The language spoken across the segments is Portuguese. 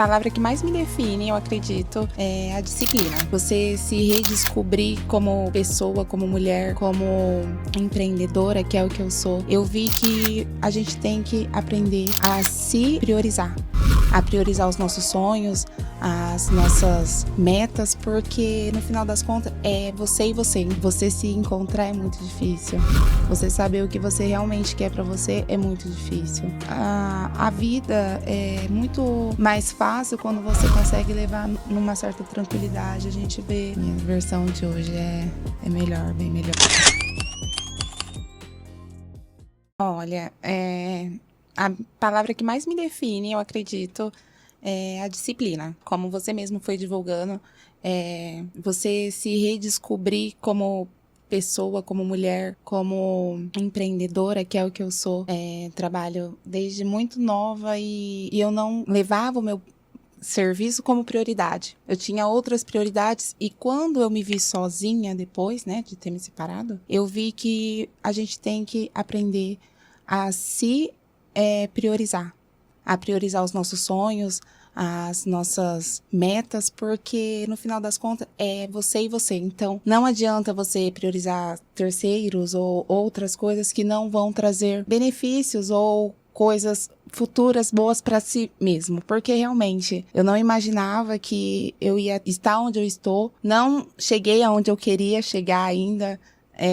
A palavra que mais me define, eu acredito, é a disciplina. Você se redescobrir como pessoa, como mulher, como empreendedora, que é o que eu sou. Eu vi que a gente tem que aprender a se priorizar. A priorizar os nossos sonhos, as nossas metas, porque no final das contas é você e você. Você se encontrar é muito difícil. Você saber o que você realmente quer pra você é muito difícil. A vida é muito mais fácil quando você consegue levar numa certa tranquilidade. A gente vê, minha versão de hoje é melhor, bem melhor. Olha, a palavra que mais me define, eu acredito, é a disciplina. Como você mesmo foi divulgando, você se redescobrir como pessoa, como mulher, como empreendedora, que é o que eu sou. Trabalho desde muito nova e eu não levava o meu serviço como prioridade. Eu tinha outras prioridades e quando eu me vi sozinha depois, né, de ter me separado, eu vi que a gente tem que aprender a se priorizar. A priorizar os nossos sonhos, as nossas metas, porque no final das contas é você e você. Então, não adianta você priorizar terceiros ou outras coisas que não vão trazer benefícios ou coisas futuras boas para si mesmo, porque realmente eu não imaginava que eu ia estar onde eu estou, não cheguei aonde eu queria chegar ainda.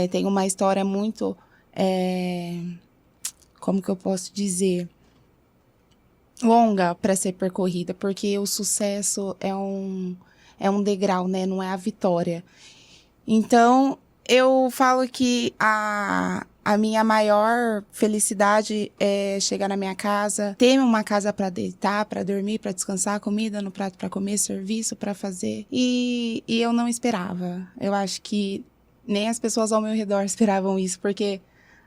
Tem uma história muito, como que eu posso dizer, longa para ser percorrida, porque o sucesso é um degrau, né? Não é a vitória. Então, eu falo que a minha maior felicidade é chegar na minha casa, ter uma casa para deitar, para dormir, para descansar, comida no prato para comer, serviço para fazer. E eu não esperava. Eu acho que nem as pessoas ao meu redor esperavam isso, porque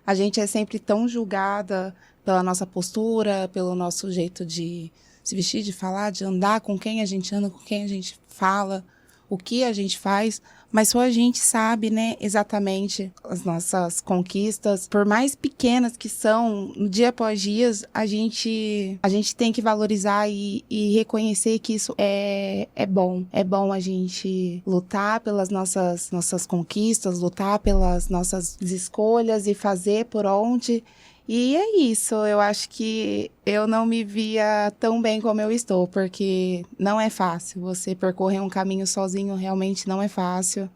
a gente é sempre tão julgada pela nossa postura, pelo nosso jeito de se vestir, de falar, de andar, com quem a gente anda, com quem a gente fala, o que a gente faz, mas só a gente sabe, né, exatamente as nossas conquistas, por mais pequenas que são, dia após dia, a gente tem que valorizar e reconhecer que isso é bom. É bom a gente lutar pelas nossas conquistas, lutar pelas nossas escolhas e fazer por onde. E é isso, eu acho que eu não me via tão bem como eu estou, porque não é fácil. Você percorrer um caminho sozinho realmente não é fácil,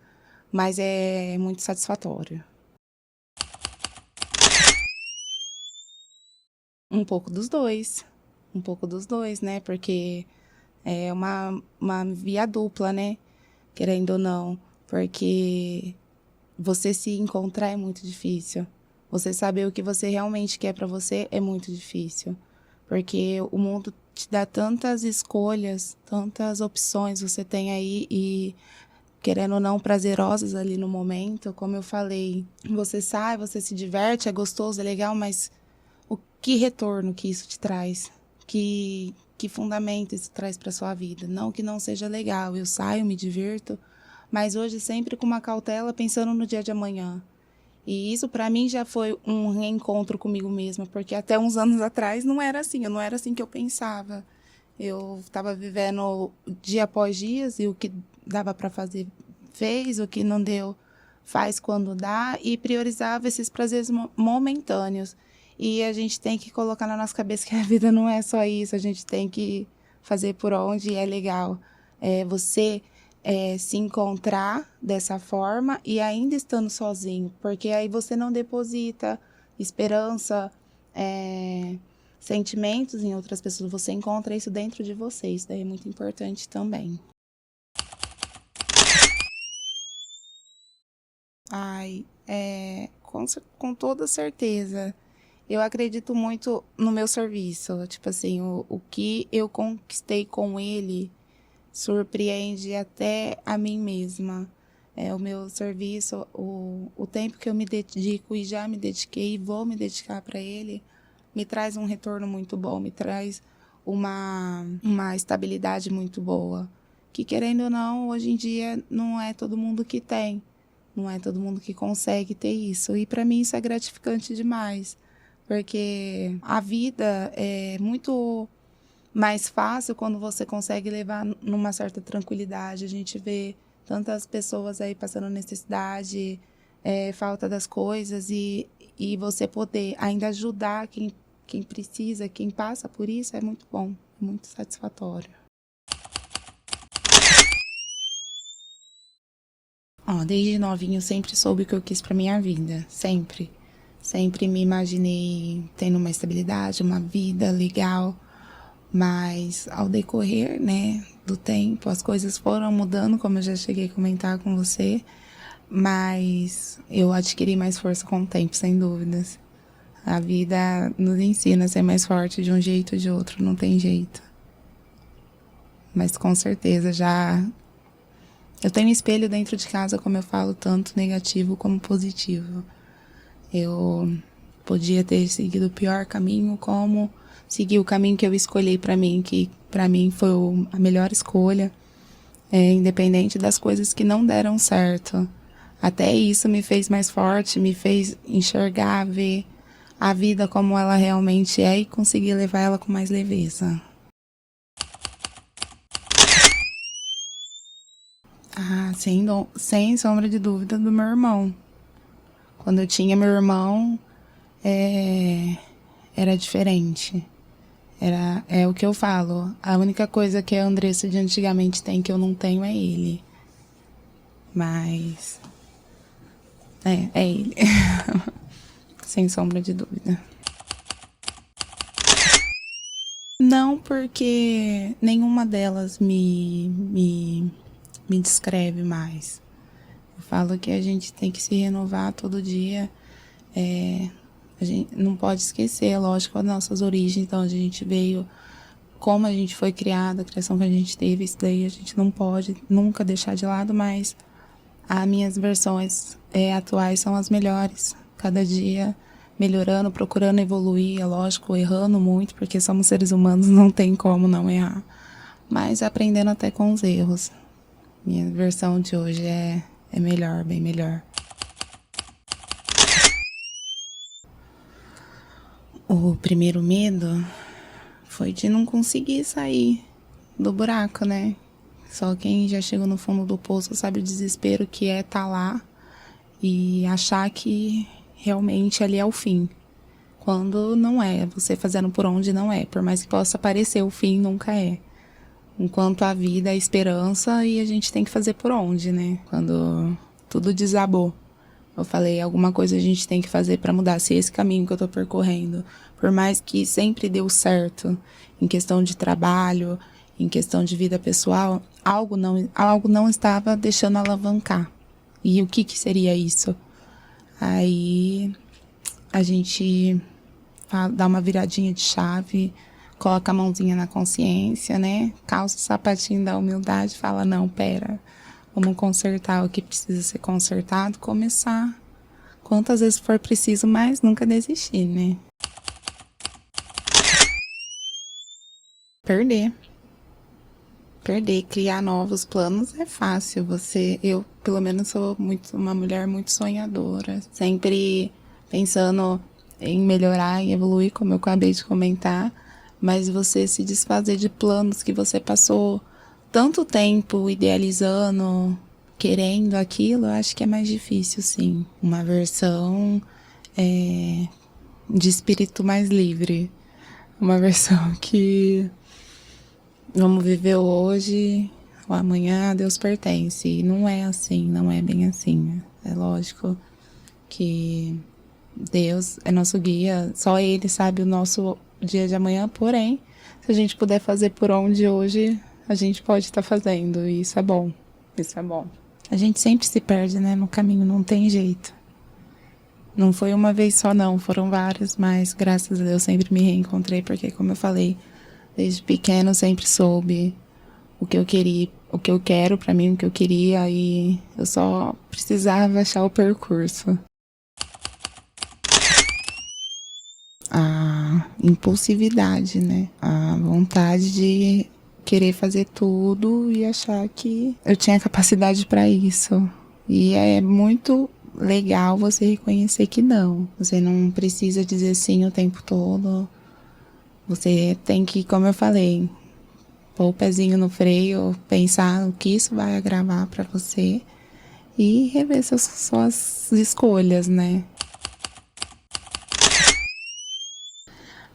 mas é muito satisfatório. Um pouco dos dois, né? Porque é uma via dupla, né? Querendo ou não, porque você se encontrar é muito difícil. Você saber o que você realmente quer pra você é muito difícil. Porque o mundo te dá tantas escolhas, tantas opções você tem aí e, querendo ou não, prazerosas ali no momento. Como eu falei, você sai, você se diverte, é gostoso, é legal, mas que retorno que isso te traz? Que fundamento isso traz pra sua vida? Não que não seja legal, eu saio, me divirto, mas hoje sempre com uma cautela, pensando no dia de amanhã. E isso para mim já foi um reencontro comigo mesma, porque até uns anos atrás não era assim, não era assim que eu pensava. Eu estava vivendo dia após dia e o que dava para fazer fez, o que não deu faz quando dá e priorizava esses prazeres momentâneos. E a gente tem que colocar na nossa cabeça que a vida não é só isso, a gente tem que fazer por onde é legal. Você se encontrar dessa forma e ainda estando sozinho, porque aí você não deposita esperança, sentimentos em outras pessoas, você encontra isso dentro de você, isso daí é muito importante também. Ai, com toda certeza. Eu acredito muito no meu serviço, tipo assim, o que eu conquistei com ele surpreende até a mim mesma. O meu serviço, o tempo que eu me dedico e já me dediquei e vou me dedicar para ele, me traz um retorno muito bom, me traz uma estabilidade muito boa. Que, querendo ou não, hoje em dia não é todo mundo que tem. Não é todo mundo que consegue ter isso. E para mim isso é gratificante demais. Porque a vida é muito mais fácil quando você consegue levar numa certa tranquilidade. A gente vê tantas pessoas aí passando necessidade, falta das coisas, e você poder ainda ajudar quem precisa, quem passa por isso, é muito bom, é muito satisfatório. Desde novinho eu sempre soube o que eu quis pra minha vida, sempre. Sempre me imaginei tendo uma estabilidade, uma vida legal, mas ao decorrer, né, do tempo, as coisas foram mudando, como eu já cheguei a comentar com você, mas eu adquiri mais força com o tempo, sem dúvidas. A vida nos ensina a ser mais forte de um jeito ou de outro, não tem jeito. Mas com certeza eu tenho um espelho dentro de casa, como eu falo, tanto negativo como positivo. Eu podia ter seguido o pior caminho, como seguir o caminho que eu escolhi pra mim, que pra mim foi a melhor escolha, independente das coisas que não deram certo. Até isso me fez mais forte, me fez enxergar, ver a vida como ela realmente é e conseguir levar ela com mais leveza. Sem sombra de dúvida, do meu irmão. Quando eu tinha meu irmão, era diferente. É o que eu falo. A única coisa que a Andressa de antigamente tem que eu não tenho é ele. Mas é ele. Sem sombra de dúvida. Não, porque nenhuma delas me descreve mais. Eu falo que a gente tem que se renovar todo dia. A gente não pode esquecer, lógico, as nossas origens, então a gente veio, como a gente foi criada, a criação que a gente teve, isso daí a gente não pode nunca deixar de lado, mas as minhas versões atuais são as melhores. Cada dia melhorando, procurando evoluir, é lógico, errando muito, porque somos seres humanos, não tem como não errar. Mas aprendendo até com os erros. Minha versão de hoje é melhor, bem melhor. O primeiro medo foi de não conseguir sair do buraco, né? Só quem já chegou no fundo do poço sabe o desespero que é estar lá e achar que realmente ali é o fim. Quando não é, você fazendo por onde não é. Por mais que possa parecer, o fim nunca é. Enquanto a vida é esperança e a gente tem que fazer por onde, né? Quando tudo desabou. Eu falei, alguma coisa a gente tem que fazer para mudar. Se esse caminho que eu tô percorrendo, por mais que sempre deu certo em questão de trabalho, em questão de vida pessoal, algo não estava deixando alavancar. E o que seria isso? Aí a gente dá uma viradinha de chave, coloca a mãozinha na consciência, né? Calça o sapatinho da humildade, fala, não, pera, vamos consertar o que precisa ser consertado, começar quantas vezes for preciso, mas nunca desistir, né? Perder, criar novos planos é fácil. Eu pelo menos sou uma mulher muito sonhadora, sempre pensando em melhorar e evoluir, como eu acabei de comentar, mas você se desfazer de planos que você passou tanto tempo idealizando, querendo aquilo, eu acho que é mais difícil, sim. Uma versão de espírito mais livre. Uma versão que vamos viver hoje, o amanhã a Deus pertence. E não é assim, não é bem assim. É lógico que Deus é nosso guia, só Ele sabe o nosso dia de amanhã, porém, se a gente puder fazer por onde hoje, a gente pode estar fazendo, e isso é bom, isso é bom. A gente sempre se perde, né, no caminho, não tem jeito. Não foi uma vez só não, foram várias, mas graças a Deus sempre me reencontrei, porque como eu falei, desde pequeno eu sempre soube o que eu queria, o que eu quero pra mim, o que eu queria, e eu só precisava achar o percurso. A impulsividade, né? A vontade de querer fazer tudo e achar que eu tinha capacidade para isso. E é muito legal você reconhecer que não. Você não precisa dizer sim o tempo todo. Você tem que, como eu falei, pôr o pezinho no freio, pensar o que isso vai agravar para você e rever suas escolhas, né?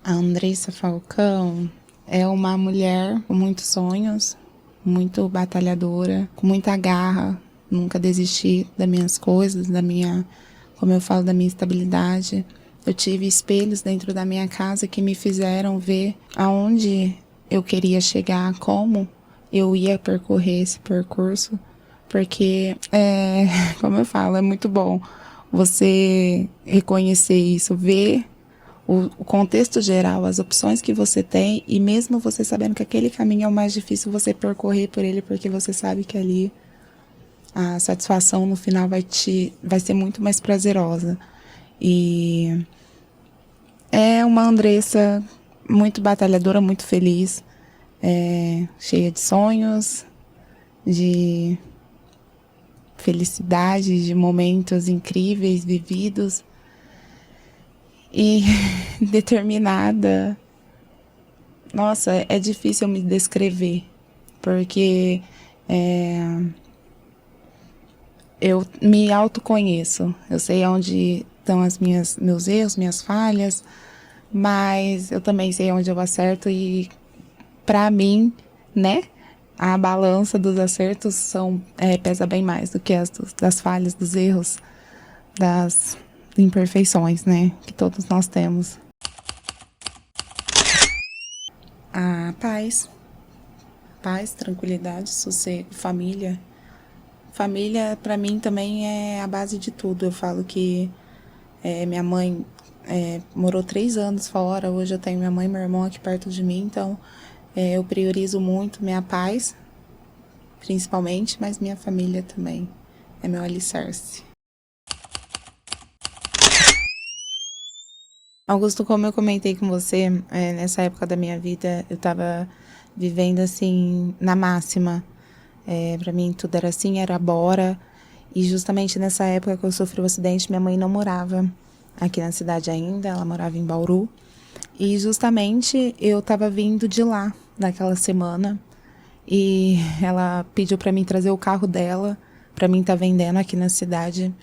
A Andressa Falcão é uma mulher com muitos sonhos, muito batalhadora, com muita garra, nunca desisti das minhas coisas, como eu falo, da minha estabilidade. Eu tive espelhos dentro da minha casa que me fizeram ver aonde eu queria chegar, como eu ia percorrer esse percurso, porque, como eu falo, é muito bom você reconhecer isso, ver o contexto geral, as opções que você tem, e mesmo você sabendo que aquele caminho é o mais difícil, você percorrer por ele, porque você sabe que ali a satisfação no final vai ser muito mais prazerosa. E é uma Andressa muito batalhadora, muito feliz, cheia de sonhos, de felicidade, de momentos incríveis vividos e determinada. Nossa, é difícil me descrever, porque eu me autoconheço. Eu sei onde estão meus erros, minhas falhas, mas eu também sei onde eu acerto e, pra mim, né, a balança dos acertos pesa bem mais do que das falhas, dos erros, das imperfeições, né, que todos nós temos. A paz, tranquilidade, sossego, família. Família, pra mim, também é a base de tudo. Eu falo que minha mãe morou 3 anos fora, hoje eu tenho minha mãe e meu irmão aqui perto de mim, então eu priorizo muito minha paz, principalmente, mas minha família também é meu alicerce. Augusto, como eu comentei com você, nessa época da minha vida eu estava vivendo assim na máxima. Para mim tudo era assim, era bora. E justamente nessa época que eu sofri o acidente, minha mãe não morava aqui na cidade ainda, ela morava em Bauru. E justamente eu estava vindo de lá naquela semana e ela pediu para mim trazer o carro dela para mim estar vendendo aqui na cidade.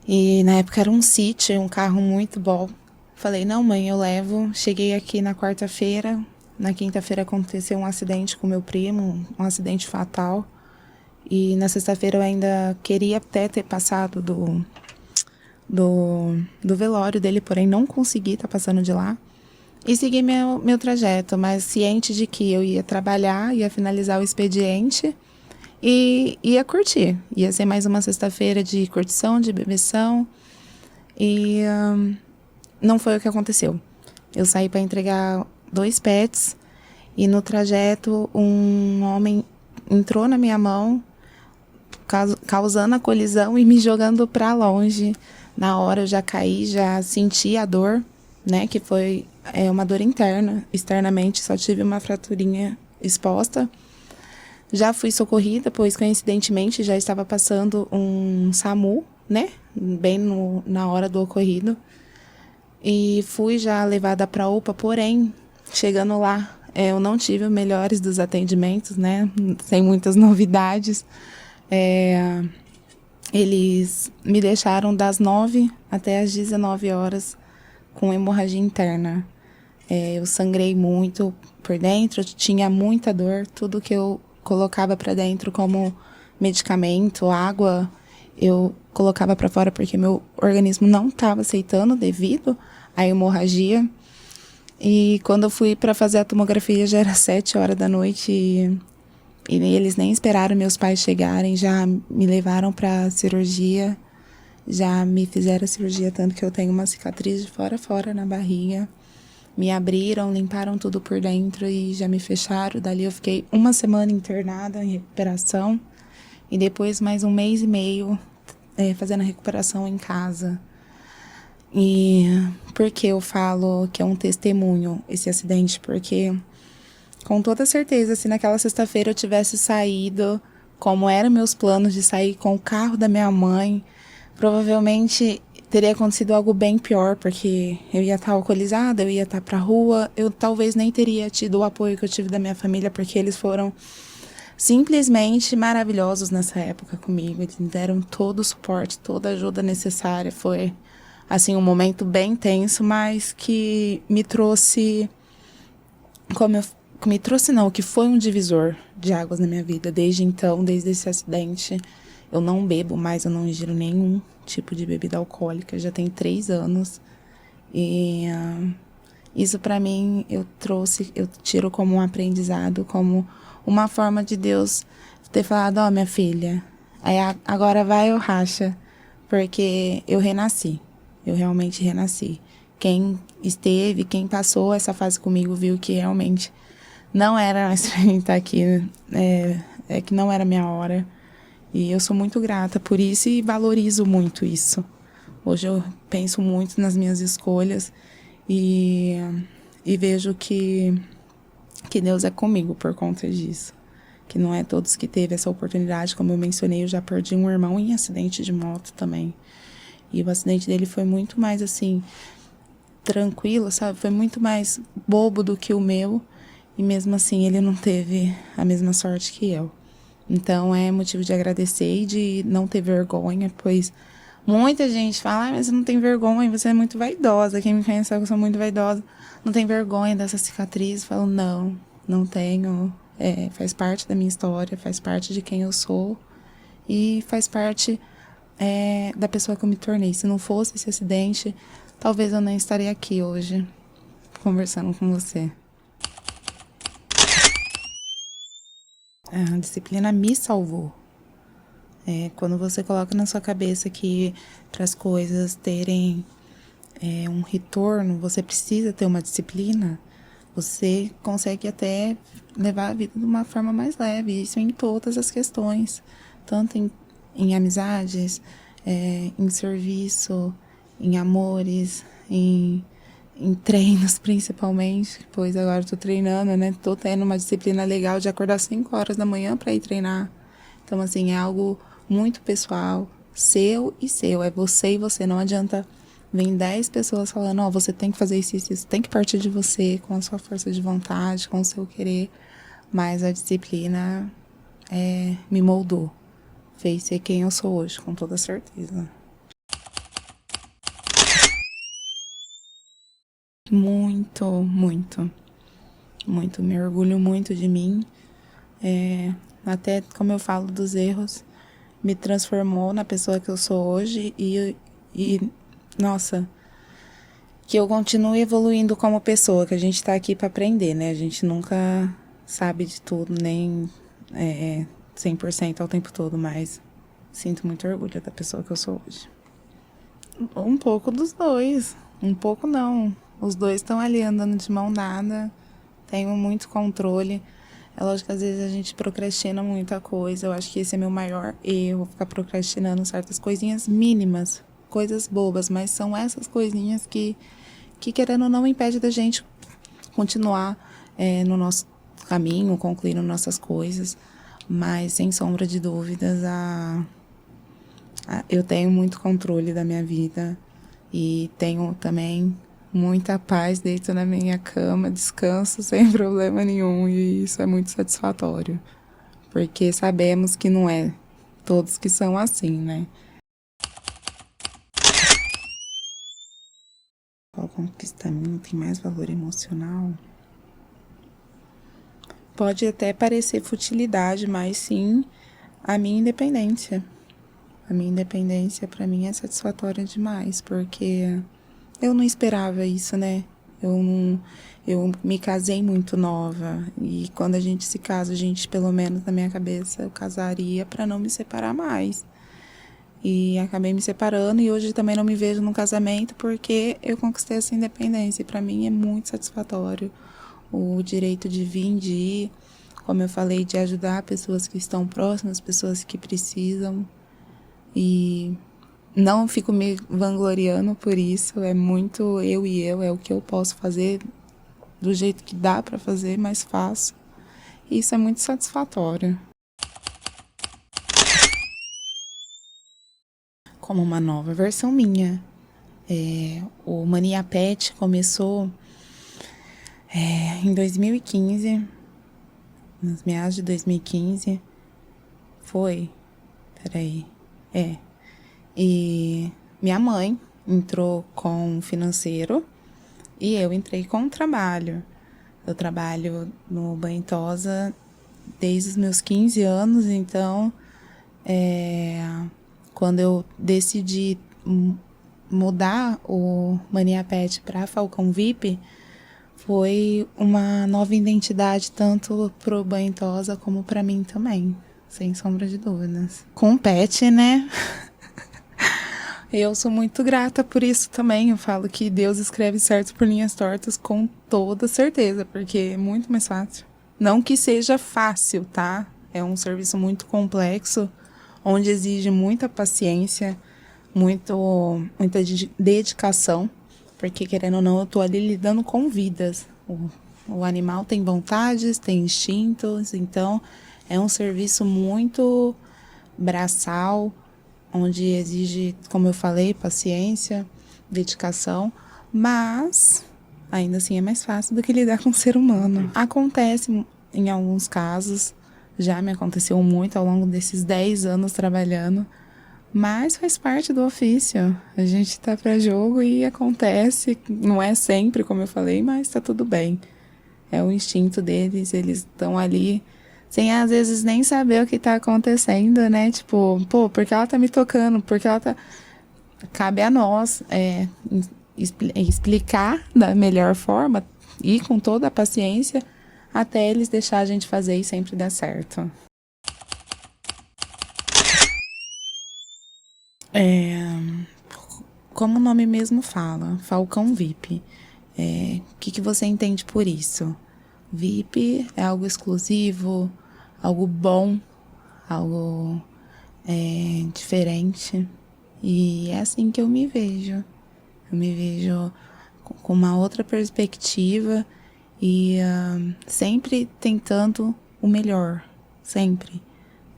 E na época era um City, um carro muito bom. Falei, não, mãe, eu levo. Cheguei aqui na quarta-feira. Na quinta-feira aconteceu um acidente com meu primo, um acidente fatal. E na sexta-feira eu ainda queria até ter passado do velório dele, porém não consegui estar passando de lá. E segui meu trajeto, mas ciente de que eu ia trabalhar, ia finalizar o expediente e ia curtir. Ia ser mais uma sexta-feira de curtição, de bebeção. E não foi o que aconteceu. Eu saí para entregar 2 pets e no trajeto um homem entrou na minha mão, causando a colisão e me jogando para longe. Na hora eu já caí, já senti a dor, né? Que foi uma dor interna. Externamente só tive uma fraturinha exposta. Já fui socorrida, pois coincidentemente já estava passando um SAMU, né? Bem na hora do ocorrido. E fui já levada para a UPA, porém, chegando lá, eu não tive os melhores dos atendimentos, né? Sem muitas novidades. Eles me deixaram das 9 até as 19 horas com hemorragia interna. Eu sangrei muito por dentro, tinha muita dor, tudo que eu colocava para dentro como medicamento, água, eu colocava para fora porque meu organismo não estava aceitando devido à hemorragia. E quando eu fui para fazer a tomografia já era 7 horas da noite e eles nem esperaram meus pais chegarem, já me levaram para cirurgia, já me fizeram a cirurgia, tanto que eu tenho uma cicatriz de fora a fora na barriga. Me abriram, limparam tudo por dentro e já me fecharam. Dali eu fiquei 1 semana internada em recuperação e depois mais 1 mês e meio fazendo a recuperação em casa. E por que eu falo que é um testemunho esse acidente? Porque com toda certeza, se naquela sexta-feira eu tivesse saído como eram meus planos de sair com o carro da minha mãe, provavelmente teria acontecido algo bem pior, porque eu ia estar alcoolizada, eu ia estar pra rua, eu talvez nem teria tido o apoio que eu tive da minha família, porque eles foram simplesmente maravilhosos nessa época comigo. Eles me deram todo o suporte, toda a ajuda necessária. Foi, assim, um momento bem tenso, mas que me trouxe, me trouxe não, que foi um divisor de águas na minha vida. Desde então, desde esse acidente, eu não bebo mais, eu não ingiro nenhum tipo de bebida alcoólica. Já tem 3 anos. E isso pra mim eu tiro como um aprendizado, como uma forma de Deus ter falado, ó, minha filha, agora vai ou racha, porque eu renasci, eu realmente renasci. Quem esteve, quem passou essa fase comigo viu que realmente não era mais pra mim estar aqui, é que não era minha hora. E eu sou muito grata por isso e valorizo muito isso. Hoje eu penso muito nas minhas escolhas e vejo que Deus é comigo por conta disso. Que não é todos que teve essa oportunidade. Como eu mencionei, eu já perdi um irmão em acidente de moto também. E o acidente dele foi muito mais, assim, tranquilo, sabe? Foi muito mais bobo do que o meu. E mesmo assim, ele não teve a mesma sorte que eu. Então, é motivo de agradecer e de não ter vergonha, pois muita gente fala, mas você não tem vergonha, você é muito vaidosa. Quem me conhece sabe que eu sou muito vaidosa. Não tem vergonha dessa cicatriz? Eu falo, não tenho. Faz parte da minha história, faz parte de quem eu sou e faz parte da pessoa que eu me tornei. Se não fosse esse acidente, talvez eu nem estaria aqui hoje conversando com você. A disciplina me salvou. Quando você coloca na sua cabeça que para as coisas terem um retorno, você precisa ter uma disciplina, você consegue até levar a vida de uma forma mais leve. Isso em todas as questões, tanto em amizades, em serviço, em amores, em treinos principalmente, pois agora estou treinando, né? Estou tendo uma disciplina legal de acordar 5 horas da manhã para ir treinar. Então, assim, é algo muito pessoal, seu e seu. É você e você. Não adianta vir 10 pessoas falando, ó, você tem que fazer isso, isso, isso. Tem que partir de você, com a sua força de vontade, com o seu querer. Mas a disciplina me moldou. Fez ser quem eu sou hoje, com toda certeza. Muito, muito, muito. Me orgulho muito de mim. Até, como eu falo dos erros, me transformou na pessoa que eu sou hoje e nossa, que eu continue evoluindo como pessoa, que a gente tá aqui para aprender, né? A gente nunca sabe de tudo, nem 100% ao tempo todo, mas sinto muito orgulho da pessoa que eu sou hoje. Um pouco dos dois, um pouco não. Os dois estão ali andando de mão dada, tenho muito controle. É lógico que às vezes a gente procrastina muita coisa. Eu acho que esse é meu maior erro, ficar procrastinando certas coisinhas mínimas, coisas bobas, mas são essas coisinhas que querendo ou não, impede da gente continuar no nosso caminho, concluindo nossas coisas. Mas, sem sombra de dúvidas, eu tenho muito controle da minha vida e tenho também muita paz, deito na minha cama, descanso sem problema nenhum, e isso é muito satisfatório, porque sabemos que não é todos que são assim, né? Qual conquista minha tem mais valor emocional? Pode até parecer futilidade, mas sim a minha independência. A minha independência para mim é satisfatória demais, porque eu não esperava isso, né? Eu me casei muito nova e quando a gente se casa, a gente, pelo menos na minha cabeça, eu casaria para não me separar mais. E acabei me separando e hoje também não me vejo num casamento porque eu conquistei essa independência. E para mim é muito satisfatório o direito de vir, de ir, como eu falei, de ajudar pessoas que estão próximas, pessoas que precisam. E não fico me vangloriando por isso, é muito eu e eu, é o que eu posso fazer do jeito que dá para fazer, mas faço. E isso é muito satisfatório. Como uma nova versão minha. O Mania Pet começou em 2015, nos meados de 2015. Foi? Peraí. E minha mãe entrou com o financeiro e eu entrei com o trabalho. Eu trabalho no Banhosa desde os meus 15 anos, então quando eu decidi mudar o Mania Pet para Falcão VIP, foi uma nova identidade tanto pro Banhosa como para mim também, sem sombra de dúvidas. Com o pet, né? Eu sou muito grata por isso também. Eu falo que Deus escreve certo por linhas tortas com toda certeza, porque é muito mais fácil. Não que seja fácil, tá? É um serviço muito complexo, onde exige muita paciência, muita dedicação, porque querendo ou não, eu tô ali lidando com vidas. O animal tem vontades, tem instintos, então é um serviço muito braçal, onde exige, como eu falei, paciência, dedicação, mas ainda assim é mais fácil do que lidar com o ser humano. Acontece em alguns casos, já me aconteceu muito ao longo desses 10 anos trabalhando, mas faz parte do ofício. A gente tá para jogo e acontece, não é sempre, como eu falei, mas tá tudo bem. É o instinto deles, eles estão ali sem às vezes nem saber o que tá acontecendo, né? Tipo, pô, porque ela tá me tocando? Porque ela tá... Cabe a nós explicar da melhor forma e com toda a paciência até eles deixar a gente fazer e sempre dar certo. Como o nome mesmo fala, Falcão VIP. O que você entende por isso? VIP é algo exclusivo, algo bom, algo diferente. E é assim que eu me vejo. Eu me vejo com uma outra perspectiva e sempre tentando o melhor. Sempre.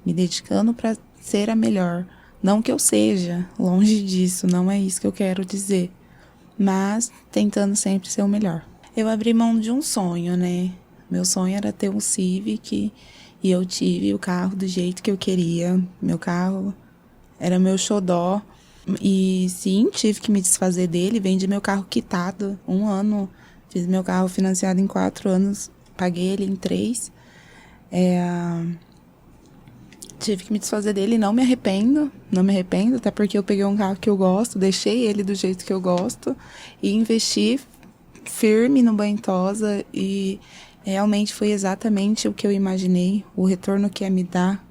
Me dedicando para ser a melhor. Não que eu seja, longe disso, não é isso que eu quero dizer. Mas tentando sempre ser o melhor. Eu abri mão de um sonho, né? Meu sonho era ter um Civic e eu tive o carro do jeito que eu queria. Meu carro era meu xodó. E sim, tive que me desfazer dele. Vendi meu carro quitado. 1 ano. Fiz meu carro financiado em 4 anos. Paguei ele em 3. Tive que me desfazer dele e não me arrependo. Não me arrependo, até porque eu peguei um carro que eu gosto. Deixei ele do jeito que eu gosto. E investi firme no Banhosa e realmente foi exatamente o que eu imaginei, o retorno que ia me dar.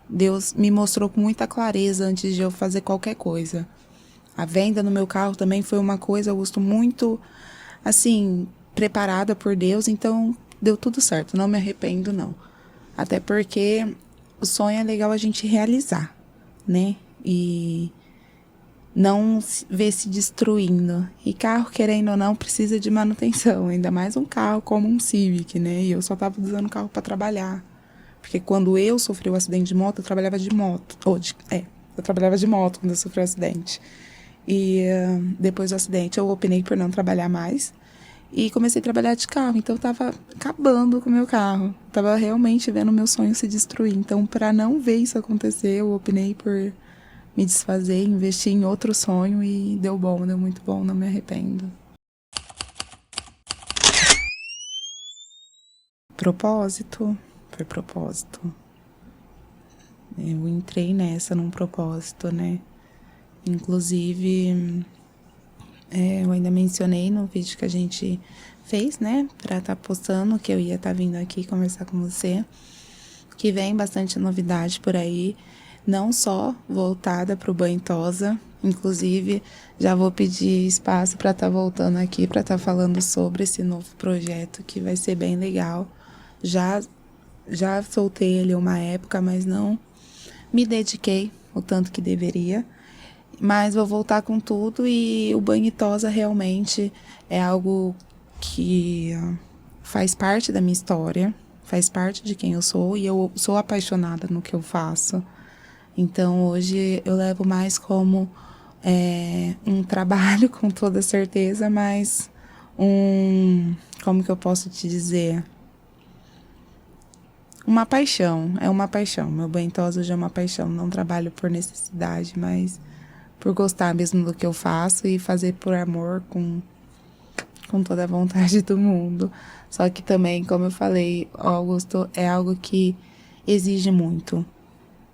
Deus me mostrou com muita clareza antes de eu fazer qualquer coisa. A venda no meu carro também foi uma coisa, eu gosto muito, assim, preparada por Deus, então deu tudo certo, não me arrependo não. Até porque o sonho é legal a gente realizar, né? E não ver se destruindo. E carro, querendo ou não, precisa de manutenção. Ainda mais um carro como um Civic, né? E eu só tava usando o carro para trabalhar. Porque quando eu sofri o acidente de moto, eu trabalhava de moto. Eu trabalhava de moto quando eu sofri o acidente. E depois do acidente, eu optei por não trabalhar mais. E comecei a trabalhar de carro. Então, eu tava acabando com o meu carro. Tava realmente vendo o meu sonho se destruir. Então, para não ver isso acontecer, eu optei por me desfazer, investir em outro sonho e deu bom, deu muito bom, não me arrependo. Propósito, foi propósito. Eu entrei nessa num propósito, né? Inclusive, eu ainda mencionei no vídeo que a gente fez, né? Pra estar postando, que eu ia estar vindo aqui conversar com você. Que vem bastante novidade por aí. Não só voltada para o Banhosa, inclusive já vou pedir espaço para estar voltando aqui, para estar falando sobre esse novo projeto que vai ser bem legal. Já soltei ele uma época, mas não me dediquei o tanto que deveria. Mas vou voltar com tudo e o Banhosa realmente é algo que faz parte da minha história, faz parte de quem eu sou e eu sou apaixonada no que eu faço. Então, hoje eu levo mais como um trabalho com toda certeza, mas como que eu posso te dizer? Uma paixão, é uma paixão. Meu banho tosa hoje é uma paixão. Não trabalho por necessidade, mas por gostar mesmo do que eu faço e fazer por amor, com toda a vontade do mundo. Só que também, como eu falei, Augusto, é algo que exige muito.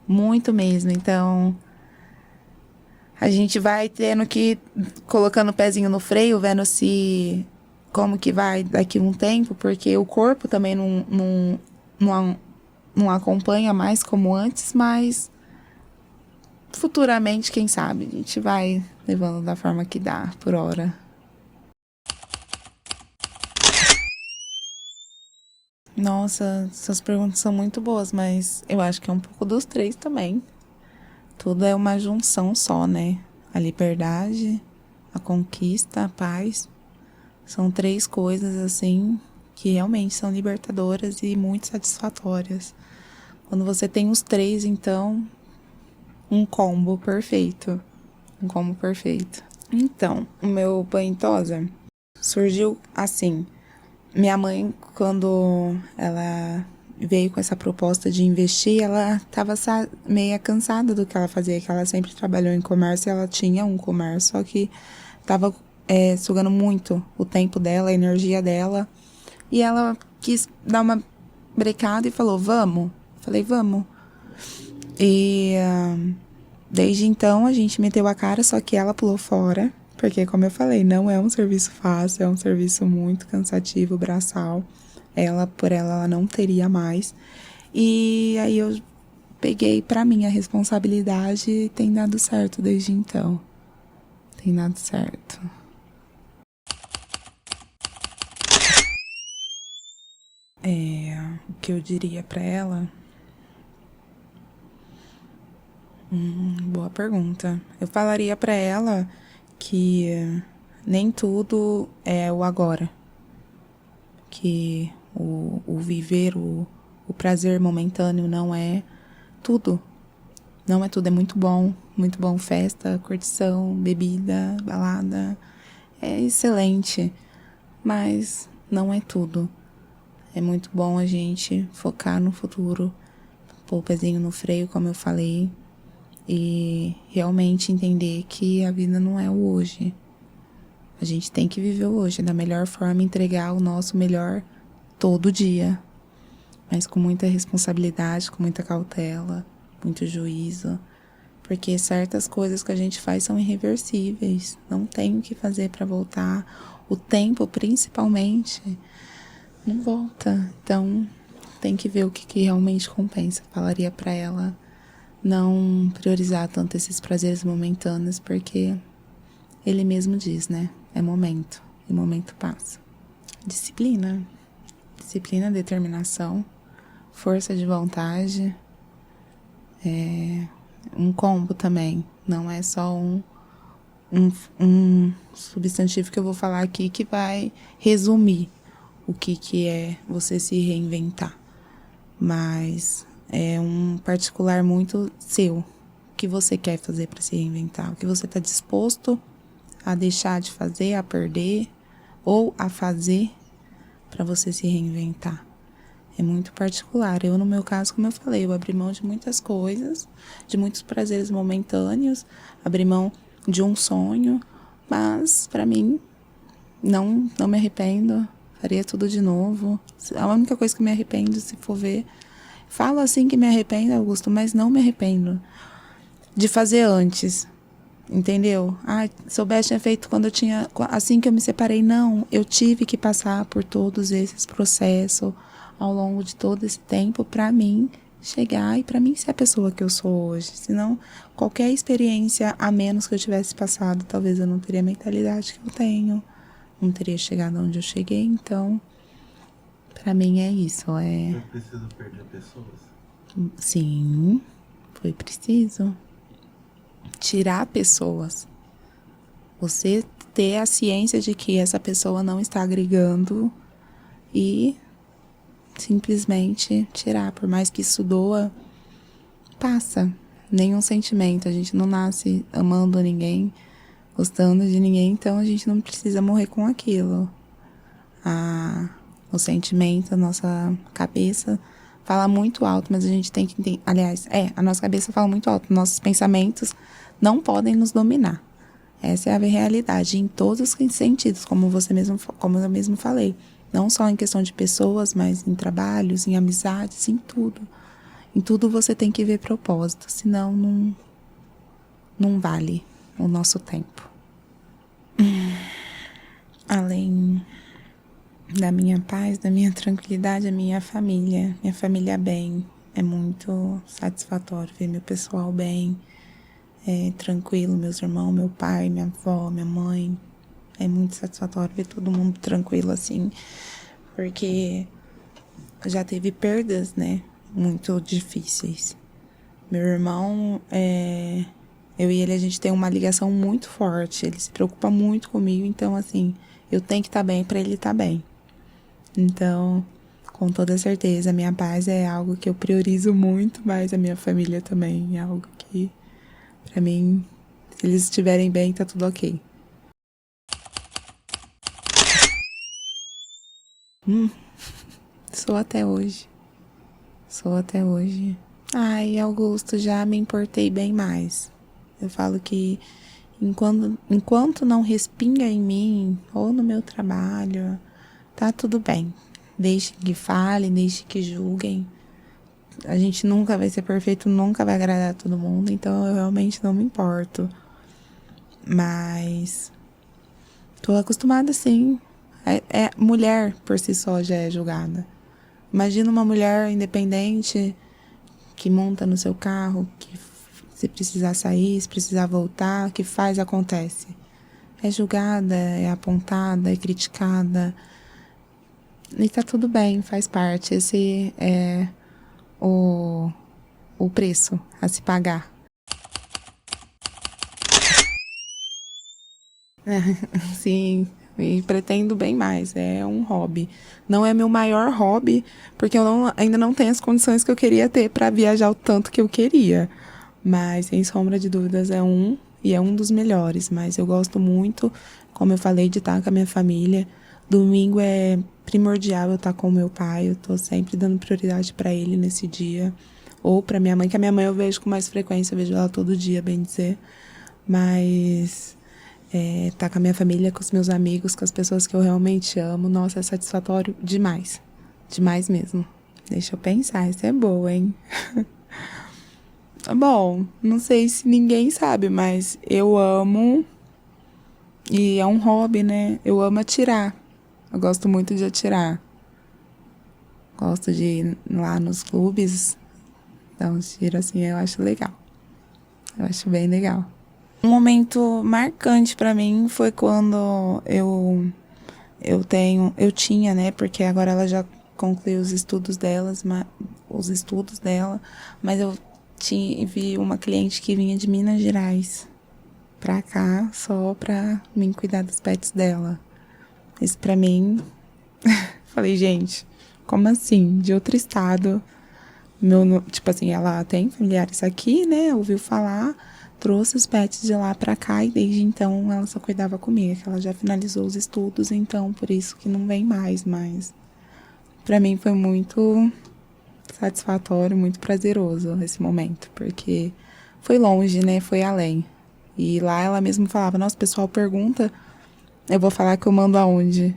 Muito mesmo. Então, a gente vai tendo que, colocando o pezinho no freio, vendo se como que vai daqui um tempo, porque o corpo também não acompanha mais como antes, mas futuramente, quem sabe, a gente vai levando da forma que dá, por hora. Nossa, essas perguntas são muito boas, mas eu acho que é um pouco dos três também. Tudo é uma junção só, né? A liberdade, a conquista, a paz. São três coisas, assim, que realmente são libertadoras e muito satisfatórias. Quando você tem os três, então, um combo perfeito. Um combo perfeito. Então, o meu banho tosa surgiu assim. Minha mãe, quando ela veio com essa proposta de investir, ela estava meio cansada do que ela fazia, que ela sempre trabalhou em comércio e ela tinha um comércio, só que estava sugando muito o tempo dela, a energia dela. E ela quis dar uma brecada e falou, vamos? Falei, vamos. E desde então a gente meteu a cara, só que ela pulou fora. Porque, como eu falei, não é um serviço fácil, é um serviço muito cansativo, braçal. Por ela não teria mais. E aí eu peguei pra mim a responsabilidade e tem dado certo desde então. Tem dado certo. O que eu diria pra ela? Boa pergunta. Eu falaria pra ela que nem tudo é o agora. Que o viver, o prazer momentâneo não é tudo. Não é tudo, é muito bom. Muito bom festa, curtição, bebida, balada. É excelente, mas não é tudo. É muito bom a gente focar no futuro, pôr o pezinho no freio, como eu falei, e realmente entender que a vida não é o hoje. A gente tem que viver o hoje da melhor forma, entregar o nosso melhor todo dia, mas com muita responsabilidade, com muita cautela, muito juízo, porque certas coisas que a gente faz são irreversíveis, não tem o que fazer para voltar. O tempo, principalmente, não volta. Então, tem que ver o que realmente compensa. Falaria para ela não priorizar tanto esses prazeres momentâneos, porque ele mesmo diz, né? É momento, e momento passa. Disciplina, determinação, força de vontade, um combo também. Não é só um substantivo que eu vou falar aqui que vai resumir o que é você se reinventar. Mas é um particular muito seu. O que você quer fazer para se reinventar? O que você está disposto a deixar de fazer, a perder ou a fazer para você se reinventar? É muito particular. Eu, no meu caso, como eu falei, eu abri mão de muitas coisas, de muitos prazeres momentâneos, abri mão de um sonho, mas para mim não me arrependo. Faria tudo de novo. A única coisa que me arrependo, se for ver, falo assim que me arrependo, Augusto, mas não me arrependo de fazer antes. Entendeu? Soubesse tinha feito quando eu tinha, assim que eu me separei. Não, eu tive que passar por todos esses processos ao longo de todo esse tempo para mim chegar e para mim ser a pessoa que eu sou hoje. Senão, qualquer experiência a menos que eu tivesse passado, talvez eu não teria a mentalidade que eu tenho, não teria chegado onde eu cheguei. Então, para mim é isso. Foi preciso perder pessoas? Sim, foi preciso. Tirar pessoas. Você ter a ciência de que essa pessoa não está agregando e simplesmente tirar. Por mais que isso doa, passa. nenhum sentimento. A gente não nasce amando ninguém, gostando de ninguém, então a gente não precisa morrer com aquilo. O sentimento, a nossa cabeça fala muito alto, mas a gente tem que entender. Aliás, a nossa cabeça fala muito alto. Nossos pensamentos não podem nos dominar. Essa é a realidade, em todos os sentidos, como eu mesmo falei. Não só em questão de pessoas, mas em trabalhos, em amizades, em tudo. Em tudo você tem que ver propósito, senão não vale o nosso tempo. Além da minha paz, da minha tranquilidade, a minha família bem. É muito satisfatório ver meu pessoal bem, tranquilo, meus irmãos, meu pai, minha avó, minha mãe. É muito satisfatório ver todo mundo tranquilo assim, porque já teve perdas, né, muito difíceis. Meu irmão, eu e ele, a gente tem uma ligação muito forte, ele se preocupa muito comigo, então assim, eu tenho que estar bem para ele estar bem. Então, com toda certeza, a minha paz é algo que eu priorizo muito, mas a minha família também é algo que, pra mim, se eles estiverem bem, tá tudo ok. Sou até hoje. Ai, Augusto, já me importei bem mais. Eu falo que enquanto não respinga em mim, ou no meu trabalho, tá tudo bem. Deixe que falem, deixe que julguem. A gente nunca vai ser perfeito, nunca vai agradar todo mundo, então eu realmente não me importo. Mas tô acostumada, sim. Mulher por si só já é julgada. Imagina uma mulher independente que monta no seu carro, que se precisar sair, se precisar voltar, o que faz, acontece. É julgada, é apontada, é criticada. E tá tudo bem, faz parte. Esse é o preço a se pagar. Sim, e pretendo bem mais. É um hobby. Não é meu maior hobby, porque eu ainda não tenho as condições que eu queria ter para viajar o tanto que eu queria. Mas, sem sombra de dúvidas, é um dos melhores. Mas eu gosto muito, como eu falei, de estar com a minha família. Domingo é primordial eu estar com o meu pai. Eu tô sempre dando prioridade para ele nesse dia. Ou para minha mãe, que a minha mãe eu vejo com mais frequência. Eu vejo ela todo dia, bem dizer. Mas tá com a minha família, com os meus amigos, com as pessoas que eu realmente amo. Nossa, é satisfatório demais. Demais mesmo. Deixa eu pensar, essa é boa, hein? Bom, não sei se ninguém sabe, mas eu amo, e é um hobby, né? Eu amo atirar. Eu gosto muito de atirar. Gosto de ir lá nos clubes, dar uns tiros assim, eu acho legal. Eu acho bem legal. Um momento marcante pra mim foi quando eu tinha, né? Porque agora ela já concluiu os estudos dela, mas eu tive uma cliente que vinha de Minas Gerais pra cá só pra mim cuidar dos pets dela. Isso pra mim, falei, gente, como assim? De outro estado. Tipo assim, ela tem familiares aqui, né? Ouviu falar, trouxe os pets de lá pra cá e desde então ela só cuidava comigo, que ela já finalizou os estudos, então por isso que não vem mais, mas pra mim foi muito satisfatório, muito prazeroso esse momento, porque foi longe, né? Foi além. E lá ela mesma falava, nossa, o pessoal pergunta, eu vou falar que eu mando aonde?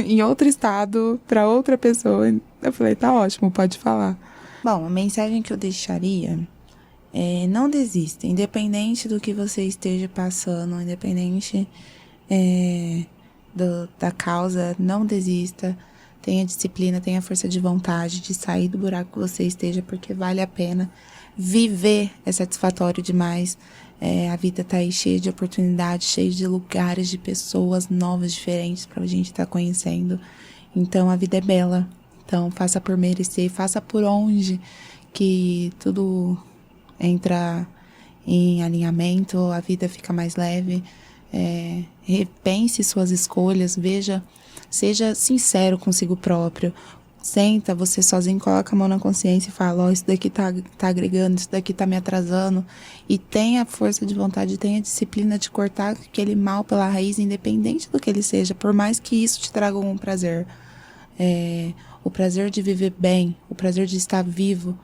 Em outro estado, pra outra pessoa. Eu falei, tá ótimo, pode falar. Bom, a mensagem que eu deixaria é não desista, independente do que você esteja passando, independente da causa, não desista. Tenha disciplina, tenha força de vontade de sair do buraco que você esteja, porque vale a pena. Viver é satisfatório demais. A vida tá aí cheia de oportunidades, cheia de lugares, de pessoas novas, diferentes pra gente estar conhecendo. Então a vida é bela. Então faça por merecer, faça por onde que tudo entra em alinhamento, a vida fica mais leve. Repense suas escolhas, seja sincero consigo próprio. Senta, você sozinho, coloca a mão na consciência e fala, ó, isso daqui tá agregando, isso daqui tá me atrasando. E tenha a força de vontade, tenha a disciplina de cortar aquele mal pela raiz, independente do que ele seja, por mais que isso te traga algum prazer. O prazer de viver bem, o prazer de estar vivo,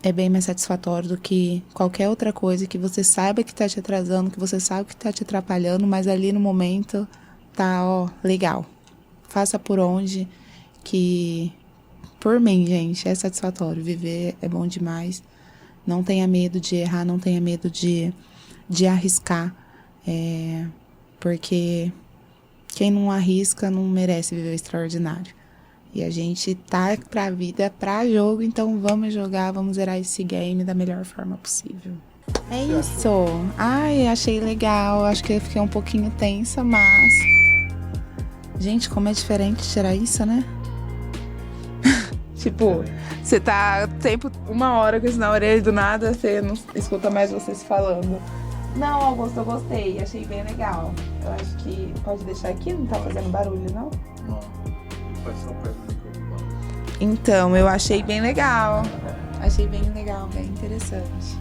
é bem mais satisfatório do que qualquer outra coisa que você saiba que tá te atrasando, que você sabe que tá te atrapalhando, mas ali no momento tá, ó, legal. Faça por onde, que por mim, gente, é satisfatório. Viver é bom demais. Não tenha medo de errar, não tenha medo de arriscar. Porque quem não arrisca não merece viver o extraordinário. E a gente tá pra vida, pra jogo, então vamos jogar, vamos zerar esse game da melhor forma possível. É isso. Ai, achei legal. Acho que eu fiquei um pouquinho tensa, mas... Gente, como é diferente tirar isso, né? Tipo, você tá tempo, 1 hora com isso na orelha, do nada você não escuta mais vocês falando. Não, Augusto, eu gostei, achei bem legal. Eu acho que pode deixar aqui, não tá fazendo barulho, não? Não, faz só perto do microfone. Então, eu achei bem legal. Achei bem legal, bem interessante.